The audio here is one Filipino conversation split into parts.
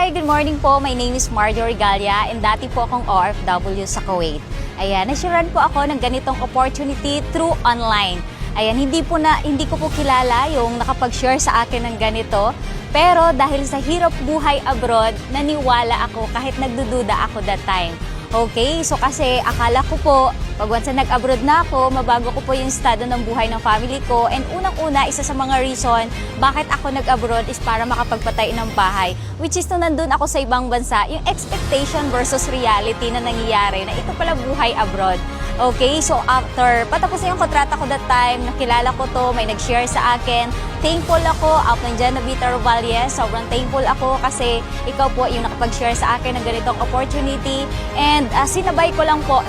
Hi, good morning po. My name is Marjorie Galia and dati po akong OFW sa Kuwait. Ayan, nasyaran po ako ng ganitong opportunity through online. Ayan, hindi ko po kilala yung nakapag-share sa akin ng ganito. Pero dahil sa hirap buhay abroad, naniwala ako kahit nagdududa ako that time. Okay, so kasi akala ko po, pag once na nag-abroad na ako, mabago ko po yung estado ng buhay ng family ko. And unang-una, isa sa mga reason bakit ako nag-abroad is para makapagpatay ng bahay. Which is nung nandun ako sa ibang bansa, yung expectation versus reality na nangyayari na ito pala buhay abroad. Okay, so after patapos na yung kontrata ko that time, nakilala ko to, may nag-share sa akin. Thankful ako, out ng Genevieve Rovalles, sobrang thankful ako kasi ikaw po yung nakapag-share sa akin ng ganitong opportunity. And sinabay ko lang po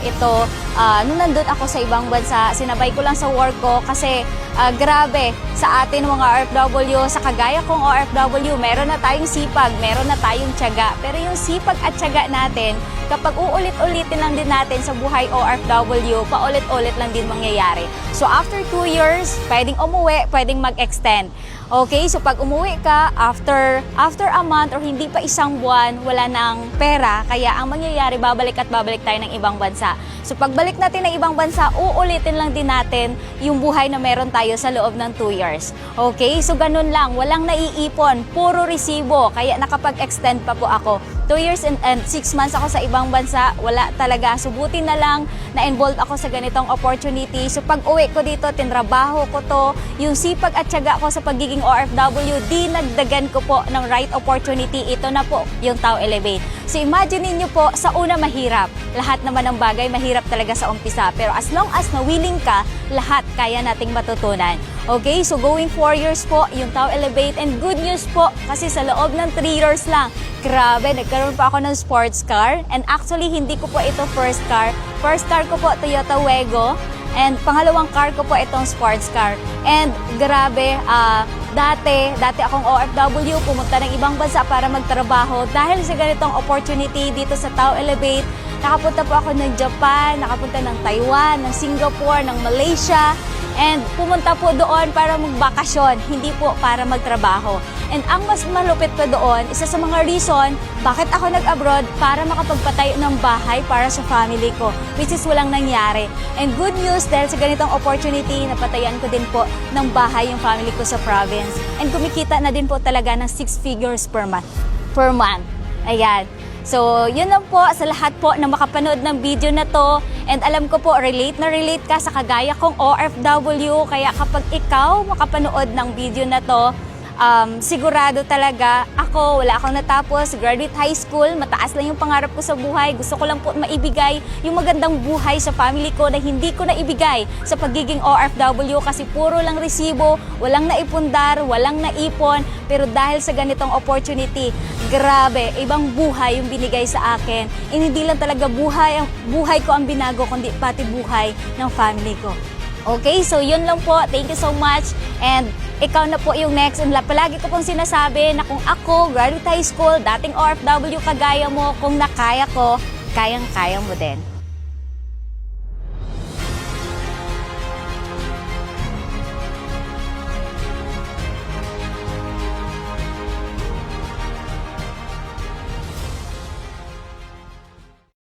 ito nung nandun ako sa ibang bansa, sinabay ko lang sa work ko kasi grabe sa atin mga OFW, sa kagaya kong OFW, meron na tayong sipag, meron na tayong tiyaga. Pero yung sipag at tiyaga natin, kapag uulit-ulitin lang din natin sa buhay OFW, paulit-ulit lang din mangyayari. So after 2 years, pwedeng umuwi, pwedeng mag-extend. Okay, so pag umuwi ka, after a month or hindi pa isang buwan, wala nang pera, kaya ang mangyayari, babalik at babalik tayo ng ibang bansa. So pagbalik natin ng ibang bansa, uulitin lang din natin yung buhay na meron tayo sa loob ng 2 years. Okay, so ganun lang, walang naiipon, puro resibo, kaya nakapag-extend pa po ako. 2 years and 6 months ako sa ibang bansa, wala talaga. Subutin na lang na-involved ako sa ganitong opportunity. So pag uwi ko dito, tinrabaho ko to, yung sipag at tiyaga ko sa pagiging OFW, dinagdagan ko po ng right opportunity. Ito na po yung Tao Elevate. So imagine niyo po, sa una mahirap. Lahat naman ng bagay mahirap talaga sa umpisa. Pero as long as na willing ka, lahat kaya nating matutunan. Okay, so going 4 years po yung Tao Elevate, and good news po kasi sa loob ng 3 years lang, grabe, nagkaroon pa ako ng sports car. And actually, hindi ko po ito first car. First car ko po, Toyota Wego. And pangalawang car ko po itong sports car. And grabe, dati akong OFW, pumunta ng ibang bansa para magtrabaho. Dahil sa ganitong opportunity dito sa Tao Elevate, nakapunta po ako ng Japan, nakapunta ng Taiwan, ng Singapore, ng Malaysia. And pumunta po doon para magbakasyon, hindi po para magtrabaho. And ang mas malupit pa doon, isa sa mga reason bakit ako nag-abroad, para makapagpatayo ng bahay para sa family ko, which is walang nangyari. And good news, dahil sa ganitong opportunity, napatayan ko din po ng bahay yung family ko sa province. And kumikita na din po talaga ng 6 figures per month. Ayan. So, yun lang po sa lahat po na makapanood ng video na to. And alam ko po, relate ka sa kagaya kong OFW. Kaya kapag ikaw makapanood ng video na to, sigurado talaga ako, wala akong natapos, graduate high school, mataas lang yung pangarap ko sa buhay. Gusto ko lang po maibigay yung magandang buhay sa family ko na hindi ko naibigay sa pagiging OFW kasi puro lang resibo, walang naipundar, walang naipon. Pero dahil sa ganitong opportunity, grabe, ibang buhay yung binigay sa akin. Hindi lang talaga buhay ko ang binago, kundi pati buhay ng family ko. Okay, so yun lang po. Thank you so much. And ikaw na po yung next. And palagi ko pong sinasabi na kung ako, graduate high school, dating OFW kagaya mo, kung nakaya ko, kayang-kaya mo din.